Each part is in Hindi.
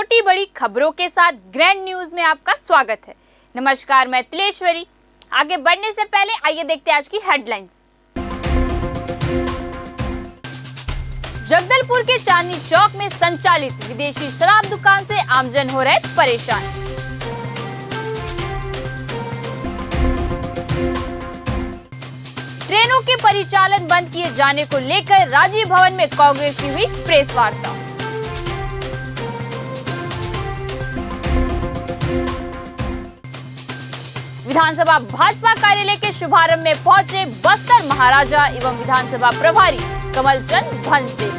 छोटी बड़ी खबरों के साथ ग्रैंड न्यूज में आपका स्वागत है। नमस्कार, मैं तिलेश्वरी। आगे बढ़ने से पहले आइए देखते हैं आज की हेडलाइंस। जगदलपुर के चांदनी चौक में संचालित विदेशी शराब दुकान से आमजन हो रहे परेशान। ट्रेनों के परिचालन बंद किए जाने को लेकर राजीव भवन में कांग्रेस की हुई प्रेस वार्ता। विधानसभा भाजपा कार्यालय के शुभारंभ में पहुंचे बस्तर महाराजा एवं विधानसभा प्रभारी कमल चंद भंसदेव।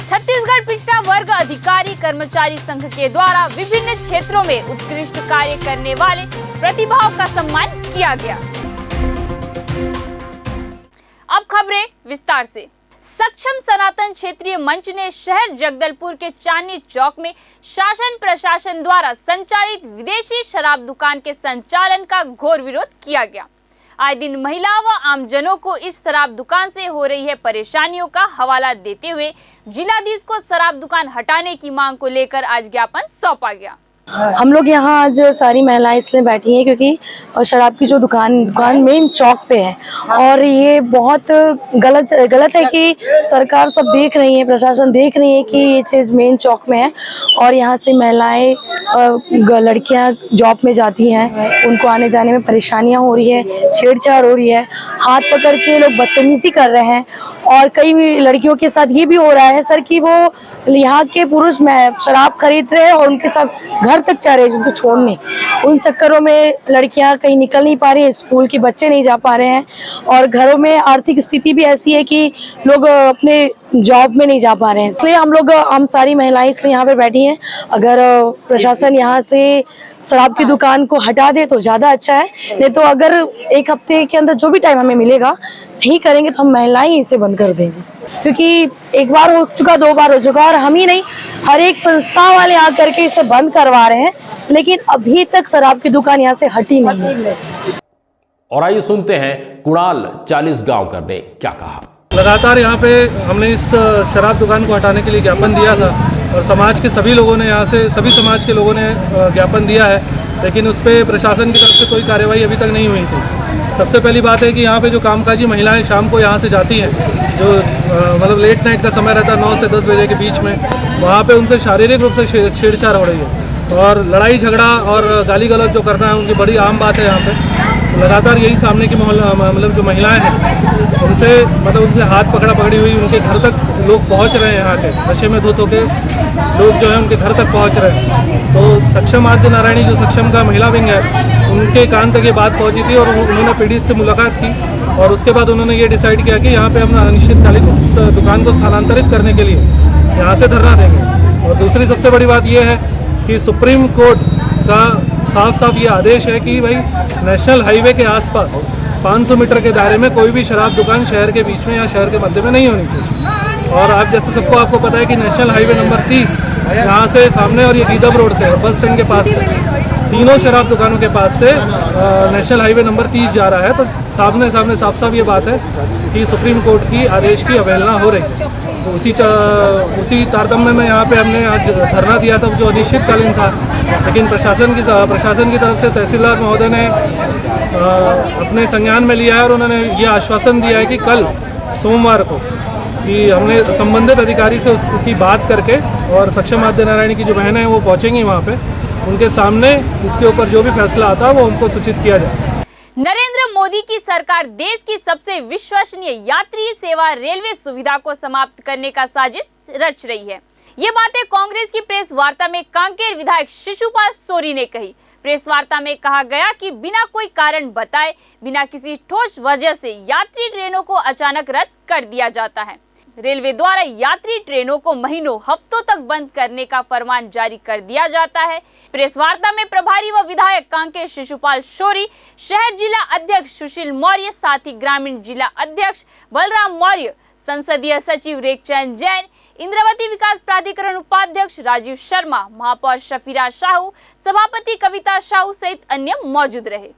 छत्तीसगढ़ पिछड़ा वर्ग अधिकारी कर्मचारी संघ के द्वारा विभिन्न क्षेत्रों में उत्कृष्ट कार्य करने वाले प्रतिभाओं का सम्मान किया गया। अब खबरें विस्तार से। सक्षम सनातन क्षेत्रीय मंच ने शहर जगदलपुर के चांदनी चौक में शासन प्रशासन द्वारा संचालित विदेशी शराब दुकान के संचालन का घोर विरोध किया गया। आए दिन महिलाओं व आमजनों को इस शराब दुकान से हो रही है परेशानियों का हवाला देते हुए जिलाधीश को शराब दुकान हटाने की मांग को लेकर आज ज्ञापन सौंपा गया। हम लोग यहाँ आज सारी महिलाएं इसलिए बैठी हैं क्योंकि शराब की जो दुकान मेन चौक पे है और ये बहुत गलत है कि सरकार सब देख रही है, प्रशासन देख रही है कि ये चीज़ मेन चौक में है और यहाँ से महिलाएं लड़कियां जॉब में जाती हैं, उनको आने जाने में परेशानियां हो रही है, छेड़छाड़ हो रही है, हाथ पकड़ के लोग बदतमीजी कर रहे हैं और कई लड़कियों के साथ ये भी हो रहा है सर कि वो यहाँ के पुरुष शराब खरीद रहे हैं और उनके साथ घर तक जा रहे हैं जिनको छोड़ने। उन चक्करों में लड़कियां कहीं निकल नहीं पा रही हैं, स्कूल के बच्चे नहीं जा पा रहे हैं और घरों में आर्थिक स्थिति भी ऐसी है कि लोग अपने जॉब में नहीं जा पा रहे हैं। इसलिए हम सारी महिलाएं इसलिए यहाँ पे बैठी हैं। अगर प्रशासन यहाँ से शराब की दुकान को हटा दे तो ज़्यादा अच्छा है, नहीं तो अगर एक हफ्ते के अंदर जो भी टाइम हमें मिलेगा नहीं करेंगे तो हम महिलाएं इसे बंद कर देंगे, क्योंकि एक बार हो चुका, दो बार हो चुका और हम ही नहीं हर एक संस्था वाले आ करके इसे बंद करवा रहे हैं, लेकिन अभी तक शराब की दुकान यहाँ से हटी नहीं है। और आइए सुनते हैं कुणाल 40 गांवकर ने क्या कहा। लगातार यहाँ पे हमने इस शराब दुकान को हटाने के लिए ज्ञापन दिया था और समाज के सभी लोगों ने यहाँ से सभी समाज के लोगों ने ज्ञापन दिया है, लेकिन उस पर प्रशासन की तरफ से कोई कार्रवाई अभी तक नहीं हुई थी। सबसे पहली बात है कि यहाँ पे जो कामकाजी महिलाएं शाम को यहाँ से जाती हैं, जो मतलब लेट नाइट का समय रहता है 9 से 10 बजे के बीच में, वहाँ पे उनसे शारीरिक रूप से छेड़छाड़ हो रही है और लड़ाई झगड़ा और गाली गलौज जो करना है उनकी बड़ी आम बात है यहाँ पे। लगातार यही सामने की मतलब जो महिलाएं हैं उनसे हाथ पकड़ा पकड़ी हुई उनके घर तक लोग पहुंच रहे हैं। यहाँ के नशे में धुत होकर लोग जो है उनके घर तक पहुंच रहे हैं। तो सक्षम आद्य नारायणी जो सक्षम का महिला विंग है, उनके कान तक ये बात पहुंची थी और उन्होंने पीड़ित से मुलाकात की और उसके बाद उन्होंने ये डिसाइड किया कि यहाँ पे हम अनिश्चितकालिक उस दुकान को स्थानांतरित करने के लिए यहाँ से धरना देंगे। और दूसरी सबसे बड़ी बात यह है कि सुप्रीम कोर्ट का साफ ये आदेश है कि भाई नेशनल हाईवे के आसपास 500 मीटर के दायरे में कोई भी शराब दुकान शहर के बीच में या शहर के मध्य में नहीं होनी चाहिए। और आप जैसे आपको पता है कि नेशनल हाईवे नंबर 30 यहाँ से सामने और ये गीदम रोड से बस स्टैंड के पास से तीनों शराब दुकानों के पास से नेशनल हाईवे नंबर 30 जा रहा है। तो सामने साफ ये बात है कि सुप्रीम कोर्ट की आदेश की अवहेलना हो रही है। तो उसी तारतम्य में यहाँ पे हमने आज धरना दिया था जो अनिश्चितकालीन था, लेकिन प्रशासन की तरफ से तहसीलदार महोदय ने अपने संज्ञान में लिया है और उन्होंने ये आश्वासन दिया है कि कल सोमवार को कि हमने संबंधित अधिकारी से उसकी बात करके और सक्षम आद्य नारायणी की जो बहनें हैं वो पहुँचेंगी वहाँ पे, उनके सामने इसके ऊपर जो भी फैसला आता है वो हमको सूचित किया जाए। नरेंद्र मोदी की सरकार देश की सबसे विश्वसनीय यात्री सेवा रेलवे सुविधा को समाप्त करने का साजिश रच रही है। ये बातें कांग्रेस की प्रेस वार्ता में कांकेर विधायक शिशुपाल सोरी ने कही। प्रेस वार्ता में कहा गया कि बिना कोई कारण बताए, बिना किसी ठोस वजह से यात्री ट्रेनों को अचानक रद्द कर दिया जाता है। रेलवे द्वारा यात्री ट्रेनों को महीनों हफ्तों तक बंद करने का फरमान जारी कर दिया जाता है। प्रेस वार्ता में प्रभारी व विधायक कांकेर शिशुपाल शोरी, शहर जिला अध्यक्ष सुशील मौर्य, साथ ही ग्रामीण जिला अध्यक्ष बलराम मौर्य, संसदीय सचिव रेखचंद जैन, इंद्रावती विकास प्राधिकरण उपाध्यक्ष राजीव शर्मा, महापौर शफीरा साहू, सभापति कविता साहू सहित अन्य मौजूद रहे।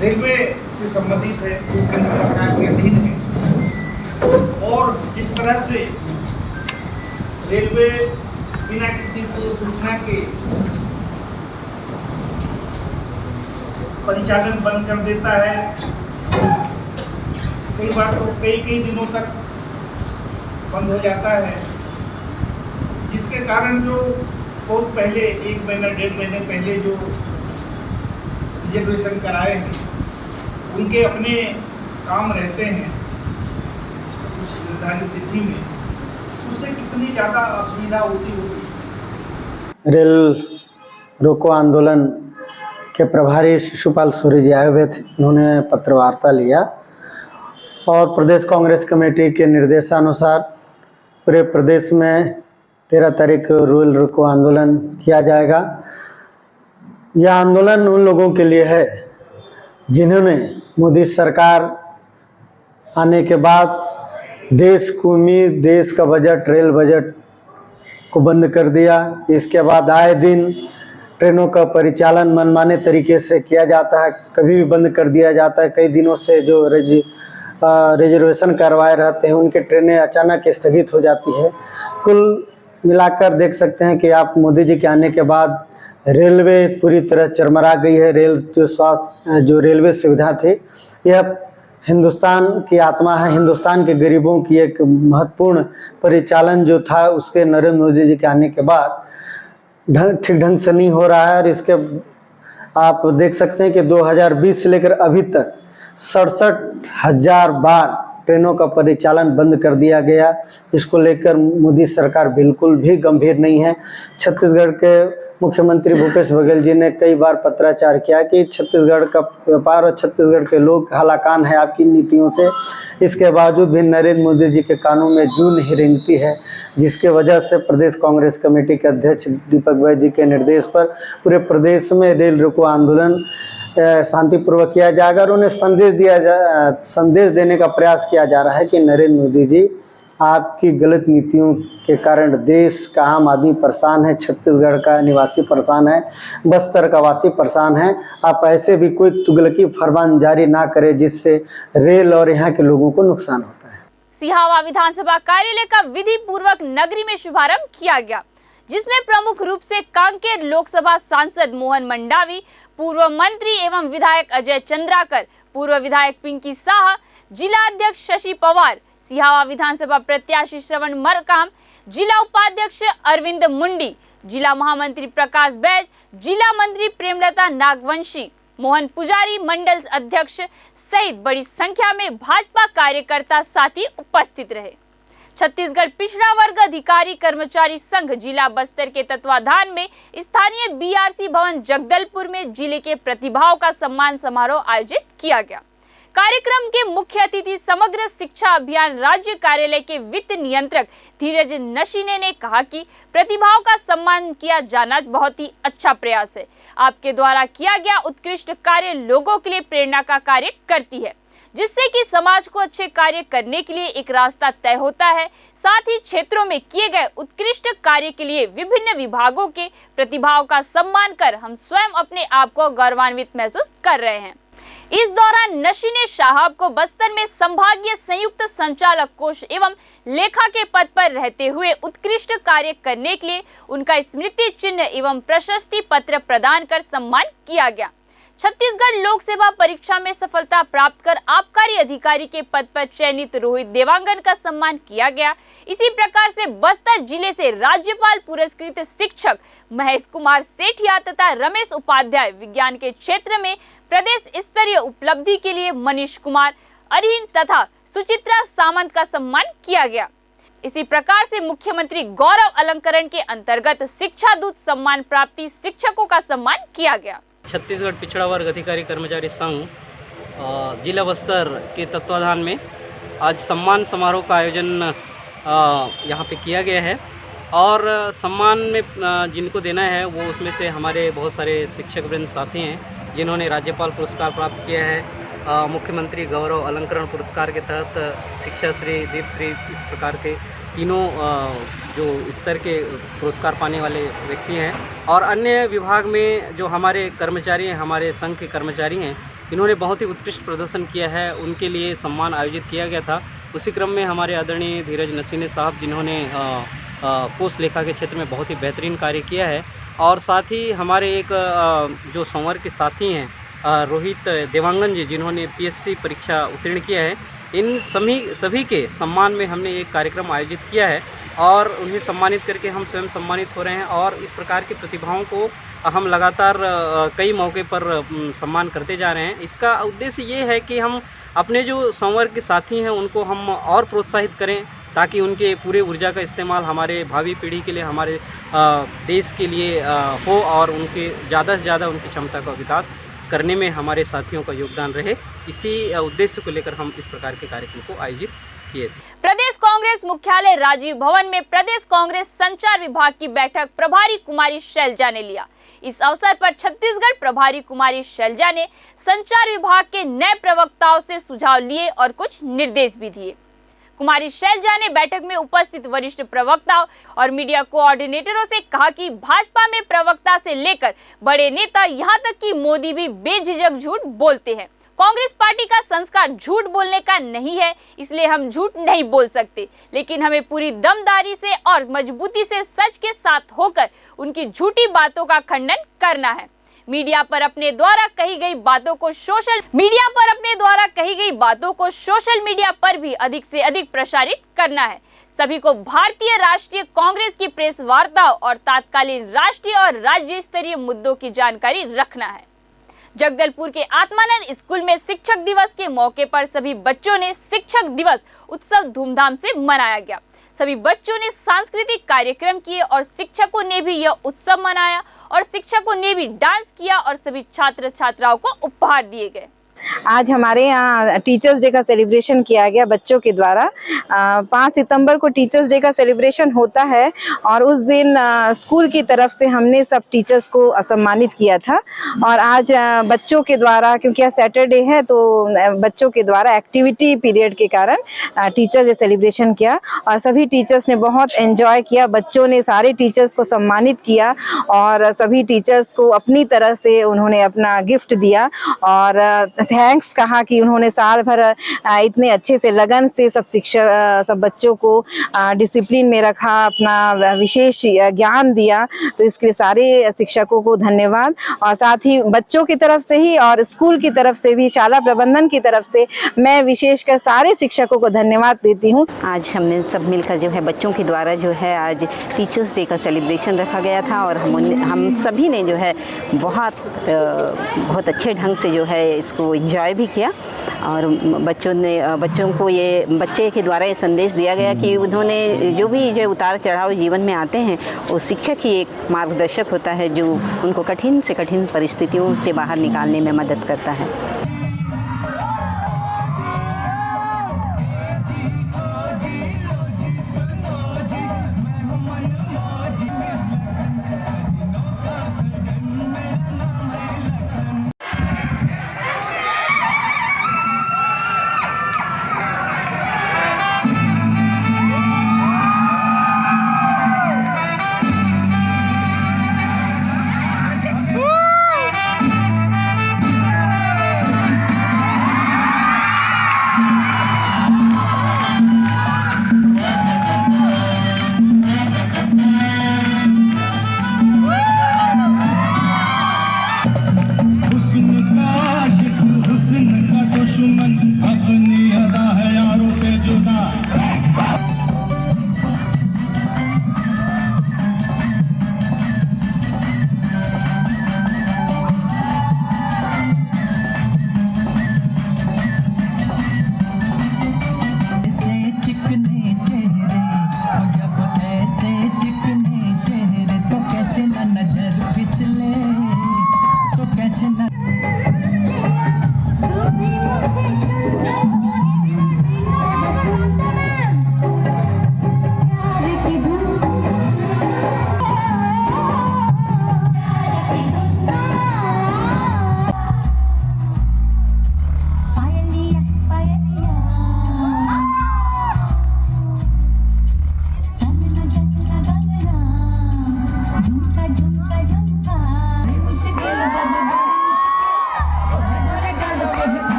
रेलवे से संबंधित है जो केंद्र सरकार के अधीन है, और जिस तरह से रेलवे बिना किसी पूर्व सूचना के परिचालन बंद कर देता है, कई बार तो कई दिनों तक बंद हो जाता है, जिसके कारण जो बहुत पहले 1 महीना 1.5 महीने पहले जो रिजर्वेशन कराए हैं उनके अपने काम रहते हैं उस निर्धारित तिथि में, उससे कितनी ज़्यादा असुविधा होती होगी। रेल रोको आंदोलन के प्रभारी शिशुपाल सूरी जी आए हुए थे। उन्होंने पत्र वार्ता लिया और प्रदेश कांग्रेस कमेटी के निर्देशानुसार पूरे प्रदेश में 13 तारीख को रेल रोको आंदोलन किया जाएगा। यह आंदोलन उन लोगों के लिए है जिन्होंने मोदी सरकार आने के बाद देश को उम्मीद, देश का बजट, रेल बजट को बंद कर दिया। इसके बाद आए दिन ट्रेनों का परिचालन मनमाने तरीके से किया जाता है, कभी भी बंद कर दिया जाता है। कई दिनों से जो रिजर्वेशन करवाए रहते हैं उनके ट्रेनें अचानक स्थगित हो जाती है। कुल मिलाकर देख सकते हैं कि आप मोदी जी के आने के बाद रेलवे पूरी तरह चरमरा गई है। जो रेलवे सुविधा थी यह हिंदुस्तान की आत्मा है, हिंदुस्तान के गरीबों की एक महत्वपूर्ण परिचालन जो था उसके नरेंद्र मोदी जी के आने के बाद ठीक ढंग से नहीं हो रहा है। और इसके आप देख सकते हैं कि 2020 से लेकर अभी तक 67,000 बार ट्रेनों का परिचालन बंद कर दिया गया। इसको लेकर मोदी सरकार बिल्कुल भी गंभीर नहीं है। छत्तीसगढ़ के मुख्यमंत्री भूपेश बघेल जी ने कई बार पत्राचार किया कि छत्तीसगढ़ का व्यापार और छत्तीसगढ़ के लोग हलाकान है आपकी नीतियों से। इसके बावजूद भी नरेंद्र मोदी जी के कानों में जूं नहीं रेंगती है, जिसके वजह से प्रदेश कांग्रेस कमेटी के अध्यक्ष दीपक बैज जी के निर्देश पर पूरे प्रदेश में रेल रोको आंदोलन शांतिपूर्वक किया जाएगा। और उन्हें संदेश देने का प्रयास किया जा रहा है कि नरेंद्र मोदी जी आपकी गलत नीतियों के कारण देश का आम आदमी परेशान है, छत्तीसगढ़ का निवासी परेशान है, बस्तर का वासी परेशान है। आप ऐसे भी कोई तुगलकी फरमान जारी ना करें जिससे रेल और यहाँ के लोगों को नुकसान होता है। सिहावा विधानसभा कार्यालय का विधि पूर्वक नगरी में शुभारंभ किया गया, जिसमें प्रमुख रूप से कांकेर लोकसभा सांसद मोहन मंडावी, पूर्व मंत्री एवं विधायक अजय चंद्राकर, पूर्व विधायक पिंकी साहा, जिला अध्यक्ष शशि पवार, सिहावा विधानसभा प्रत्याशी श्रवण मरकाम, जिला उपाध्यक्ष अरविंद मुंडी, जिला महामंत्री प्रकाश बैज, जिला मंत्री प्रेमलता नागवंशी, मोहन पुजारी, मंडल अध्यक्ष सहित बड़ी संख्या में भाजपा कार्यकर्ता साथी उपस्थित रहे। छत्तीसगढ़ पिछड़ा वर्ग अधिकारी कर्मचारी संघ जिला बस्तर के तत्वाधान में स्थानीय बीआरसी भवन जगदलपुर में जिले के प्रतिभाओं का सम्मान समारोह आयोजित किया गया। कार्यक्रम के मुख्य अतिथि समग्र शिक्षा अभियान राज्य कार्यालय के वित्त नियंत्रक धीरज नशीने ने कहा कि प्रतिभाओं का सम्मान किया जाना बहुत ही अच्छा प्रयास है। आपके द्वारा किया गया उत्कृष्ट कार्य लोगों के लिए प्रेरणा का कार्य करती है, जिससे कि समाज को अच्छे कार्य करने के लिए एक रास्ता तय होता है। साथ ही क्षेत्रों में किए गए उत्कृष्ट कार्य के लिए विभिन्न विभागों के प्रतिभाओं का सम्मान कर हम स्वयं अपने आप को गौरवान्वित महसूस कर रहे हैं। इस दौरान नशीने साहब को बस्तर में संभागीय संयुक्त संचालक कोष एवं लेखा के पद पर रहते हुए उत्कृष्ट कार्य करने के लिए उनका स्मृति चिन्ह एवं प्रशस्ति पत्र प्रदान कर सम्मान किया गया। छत्तीसगढ़ लोक सेवा परीक्षा में सफलता प्राप्त कर आबकारी अधिकारी के पद पर चयनित रोहित देवांगन का सम्मान किया गया। इसी प्रकार से बस्तर जिले से राज्यपाल पुरस्कृत शिक्षक महेश कुमार सेठिया तथा रमेश उपाध्याय विज्ञान के क्षेत्र में प्रदेश स्तरीय उपलब्धि के लिए मनीष कुमार अरिहन तथा सुचित्रा सामंत का सम्मान किया गया। इसी प्रकार से मुख्यमंत्री गौरव अलंकरण के अंतर्गत शिक्षा दूत सम्मान प्राप्ति शिक्षकों का सम्मान किया गया। छत्तीसगढ़ पिछड़ा वर्ग अधिकारी कर्मचारी संघ जिला बस्तर के तत्वाधान में आज सम्मान समारोह का आयोजन यहाँ पे किया गया है और सम्मान में जिनको देना है वो उसमें से हमारे बहुत सारे शिक्षक वृंद साथी हैं जिन्होंने राज्यपाल पुरस्कार प्राप्त किया है, मुख्यमंत्री गौरव अलंकरण पुरस्कार के तहत शिक्षा श्री, दीप श्री, इस प्रकार के तीनों जो स्तर के पुरस्कार पाने वाले व्यक्ति हैं। और अन्य विभाग में जो हमारे कर्मचारी हैं, हमारे संघ के कर्मचारी हैं, इन्होंने बहुत ही उत्कृष्ट प्रदर्शन किया है, उनके लिए सम्मान आयोजित किया गया था। उसी क्रम में हमारे आदरणीय धीरज नसीने साहब, जिन्होंने कोष लेखा के क्षेत्र में बहुत ही बेहतरीन कार्य किया है, और साथ ही हमारे एक जो संवर्ग के साथी हैं रोहित देवांगन जी, जिन्होंने पीएससी परीक्षा उत्तीर्ण किया है, इन सभी के सम्मान में हमने एक कार्यक्रम आयोजित किया है और उन्हें सम्मानित करके हम स्वयं सम्मानित हो रहे हैं। और इस प्रकार की प्रतिभाओं को हम लगातार कई मौके पर सम्मान करते जा रहे हैं। इसका उद्देश्य ये है कि हम अपने जो संवर्ग के साथी हैं उनको हम और प्रोत्साहित करें, ताकि उनके पूरे ऊर्जा का इस्तेमाल हमारे भावी पीढ़ी के लिए, हमारे देश के लिए हो, और उनके ज़्यादा से ज़्यादा उनकी क्षमता का विकास करने में हमारे साथियों का योगदान रहे। इसी उद्देश्य को लेकर हम इस प्रकार के कार्यक्रम को आयोजित किए थे। प्रदेश कांग्रेस मुख्यालय राजीव भवन में प्रदेश कांग्रेस संचार विभाग की बैठक प्रभारी कुमारी शैलजा ने लिया। इस अवसर पर छत्तीसगढ़ प्रभारी कुमारी शैलजा ने संचार विभाग के नए प्रवक्ताओं से सुझाव लिए और कुछ निर्देश भी दिए। कुमारी शैलजा ने बैठक में उपस्थित वरिष्ठ प्रवक्ताओं और मीडिया कोऑर्डिनेटरों से कहा कि भाजपा में प्रवक्ता से लेकर बड़े नेता, यहां तक कि मोदी भी बेझिझक झूठ बोलते हैं। कांग्रेस पार्टी का संस्कार झूठ बोलने का नहीं है, इसलिए हम झूठ नहीं बोल सकते, लेकिन हमें पूरी दमदारी से और मजबूती से सच के साथ होकर उनकी झूठी बातों का खंडन करना है। मीडिया पर अपने द्वारा कही गई बातों को सोशल मीडिया पर भी अधिक से अधिक प्रसारित करना है। सभी को भारतीय राष्ट्रीय कांग्रेस की प्रेस वार्ताओं और तात्कालीन राष्ट्रीय और राज्य स्तरीय मुद्दों की जानकारी रखना है। जगदलपुर के आत्मानंद स्कूल में शिक्षक दिवस के मौके पर सभी बच्चों ने शिक्षक दिवस उत्सव धूमधाम से मनाया गया। सभी बच्चों ने सांस्कृतिक कार्यक्रम किए और शिक्षकों ने भी यह उत्सव मनाया और शिक्षकों ने भी डांस किया और सभी छात्र छात्राओं को उपहार दिए गए। आज हमारे यहाँ टीचर्स डे का सेलिब्रेशन किया गया बच्चों के द्वारा। 5 सितंबर को टीचर्स डे का सेलिब्रेशन होता है और उस दिन स्कूल की तरफ से हमने सब टीचर्स को सम्मानित किया था। और आज बच्चों के द्वारा, क्योंकि आज सैटरडे है, तो बच्चों के द्वारा एक्टिविटी पीरियड के कारण टीचर्स डे सेलिब्रेशन किया और सभी टीचर्स ने बहुत एंजॉय किया। बच्चों ने सारे टीचर्स को सम्मानित किया और सभी टीचर्स को अपनी तरह से उन्होंने अपना गिफ्ट दिया और थैंक्स कहा कि उन्होंने साल भर इतने अच्छे से लगन से सब बच्चों को डिसिप्लिन में रखा, अपना विशेष ज्ञान दिया। तो इसके लिए सारे शिक्षकों को धन्यवाद। और साथ ही बच्चों की तरफ से ही और स्कूल की तरफ से भी, शाला प्रबंधन की तरफ से मैं विशेषकर सारे शिक्षकों को धन्यवाद देती हूँ। आज हमने सब मिलकर जो है बच्चों के द्वारा जो है आज टीचर्स डे का सेलिब्रेशन रखा गया था और हम सभी ने जो है बहुत अच्छे ढंग से जो है इसको एंजॉय भी किया। और बच्चों को बच्चे के द्वारा ये संदेश दिया गया कि उन्होंने जो भी जो उतार चढ़ाव जीवन में आते हैं, वो शिक्षक ही एक मार्गदर्शक होता है जो उनको कठिन से कठिन परिस्थितियों से बाहर निकालने में मदद करता है।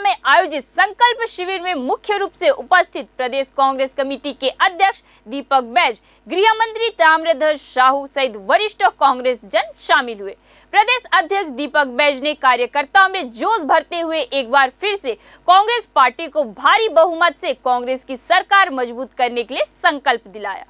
में आयोजित संकल्प शिविर में मुख्य रूप से उपस्थित प्रदेश कांग्रेस कमेटी के अध्यक्ष दीपक बैज, गृह मंत्री ताम्रध्वज साहू सहित वरिष्ठ कांग्रेस जन शामिल हुए। प्रदेश अध्यक्ष दीपक बैज ने कार्यकर्ताओं में जोश भरते हुए एक बार फिर से कांग्रेस पार्टी को भारी बहुमत से कांग्रेस की सरकार मजबूत करने के लिए संकल्प दिलाया।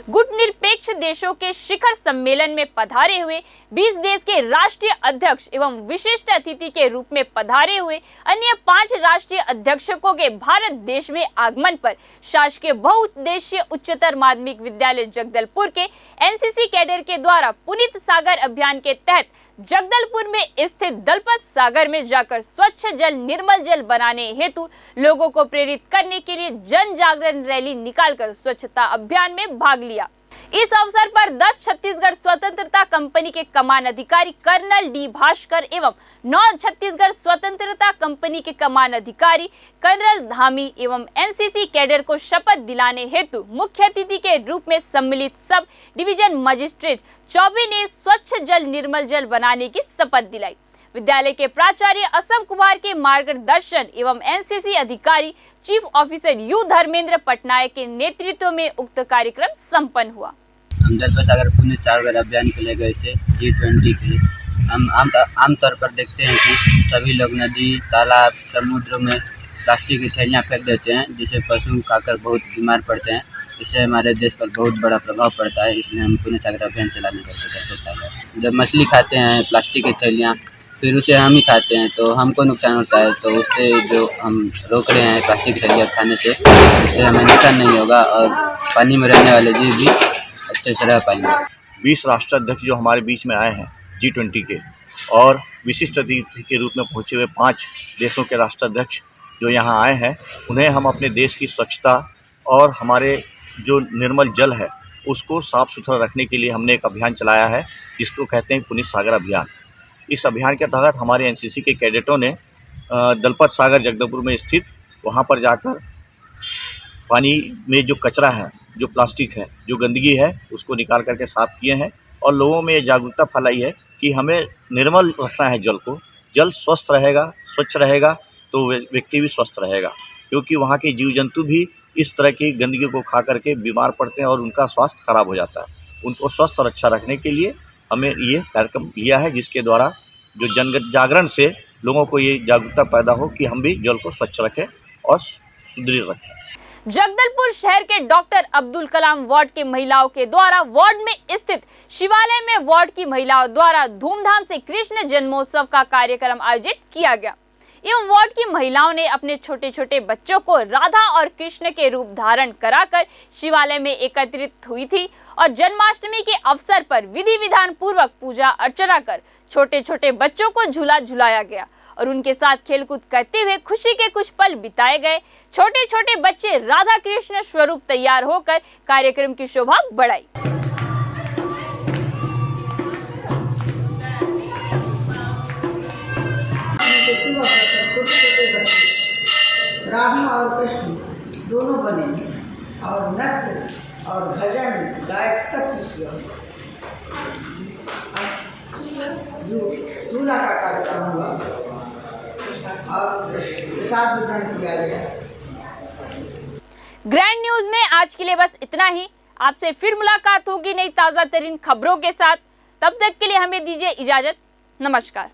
गुटनिरपेक्ष देशों के शिखर सम्मेलन में पधारे हुए 20 देश के राष्ट्रीय अध्यक्ष एवं विशिष्ट अतिथि के रूप में पधारे हुए अन्य 5 राष्ट्रीय अध्यक्षों के भारत देश में आगमन पर शासकीय बहुउद्देशीय उच्चतर माध्यमिक विद्यालय जगदलपुर के एनसीसी कैडर के द्वारा पुनीत सागर अभियान के तहत जगदलपुर में स्थित दलपत सागर में जाकर स्वच्छ जल निर्मल जल बनाने हेतु लोगों को प्रेरित करने के लिए जन जागरण रैली निकालकर स्वच्छता अभियान में भाग लिया। इस अवसर पर 10 छत्तीसगढ़ स्वतंत्रता कंपनी के कमान अधिकारी कर्नल डी भास्कर एवं 9 छत्तीसगढ़ स्वतंत्रता कंपनी के कमान अधिकारी कर्नल धामी एवं एनसीसी कैडर को शपथ दिलाने हेतु मुख्य अतिथि के रूप में सम्मिलित सब डिवीजन मजिस्ट्रेट चौबे ने स्वच्छ जल निर्मल जल बनाने की शपथ दिलाई। विद्यालय के प्राचार्य असम कुमार के मार्गदर्शन एवं एनसीसी अधिकारी chief officer you Dharmendra Patnaik के नेतृत्व में उक्त कार्यक्रम संपन्न हुआ। हम दलपत सागर पुनीत सागर अभियान के लिए गए थे G20 के लिए। हम आमतौर पर देखते हैं कि सभी लोग नदी, तालाब, समुद्र में प्लास्टिक की थैलियाँ फेंक देते हैं, जिससे पशु खाकर बहुत बीमार पड़ते हैं। इससे हमारे देश पर बहुत बड़ा प्रभाव पड़ता है। इसलिए हम पुनीत सागर अभियान चलाने चाहते हैं। जब मछली खाते हैं प्लास्टिक की थैलियाँ, फिर उसे हम ही खाते हैं तो हमको नुकसान होता है। तो उससे जो हम रोक रहे हैं प्लास्टिक की थैलियाँ खाने से, इससे हमें नुकसान नहीं होगा और पानी में रहने वाले जीव भी अच्छे से रह पाएंगे। 20 राष्ट्राध्यक्ष जो हमारे बीच में आए हैं G20 के, और विशिष्ट अतिथि के रूप में पहुंचे हुए 5 देशों के राष्ट्राध्यक्ष जो यहाँ आए हैं, उन्हें हम अपने देश की स्वच्छता और हमारे जो निर्मल जल है उसको साफ़ सुथरा रखने के लिए हमने एक अभियान चलाया है, जिसको कहते हैं पुनीत सागर अभियान। इस अभियान के तहत हमारे एनसीसी के कैडेटों ने दलपत सागर जगदलपुर में स्थित वहाँ पर जाकर पानी में जो कचरा है, जो प्लास्टिक है, जो गंदगी है, उसको निकाल करके साफ़ किए हैं और लोगों में जागरूकता फैलाई है कि हमें निर्मल रखना है जल को। जल स्वस्थ रहेगा, स्वच्छ रहेगा तो व्यक्ति भी स्वस्थ रहेगा, क्योंकि वहाँ के जीव जंतु भी इस तरह की गंदगी को खा करके बीमार पड़ते हैं और उनका स्वास्थ्य खराब हो जाता है। उनको स्वस्थ और अच्छा रखने के लिए हमें ये कार्यक्रम लिया है, जिसके द्वारा जो जन जागरण से लोगों को ये जागरूकता पैदा हो कि हम भी जल को स्वच्छ रखें और सुदृढ़ रखें। जगदलपुर शहर के डॉक्टर अब्दुल कलाम वार्ड के महिलाओं के द्वारा वार्ड में स्थित शिवालय में वार्ड की महिलाओं द्वारा धूमधाम से कृष्ण जन्मोत्सव का कार्यक्रम आयोजित किया गया एवं वार्ड की महिलाओं ने अपने छोटे छोटे बच्चों को राधा और कृष्ण के रूप धारण कराकर शिवालय में एकत्रित हुई थी और जन्माष्टमी के अवसर पर विधि विधान पूर्वक पूजा अर्चना कर छोटे छोटे बच्चों को झूला झुलाया गया और उनके साथ खेलकूद करते हुए खुशी के कुछ पल बिताए गए। छोटे छोटे बच्चे राधा कृष्ण स्वरूप तैयार होकर कार्यक्रम की शोभा बढ़ाई। राधा और कृष्ण दोनों बने और नृत्य और भजन गायक सब कुछ हुआ। झूला का कार्यक्रम हुआ और प्रसाद वितरण किया गया। ग्रैंड न्यूज में आज के लिए बस इतना ही। आपसे फिर मुलाकात होगी नई ताजा तरीन खबरों के साथ। तब तक के लिए हमें दीजिए इजाजत। नमस्कार।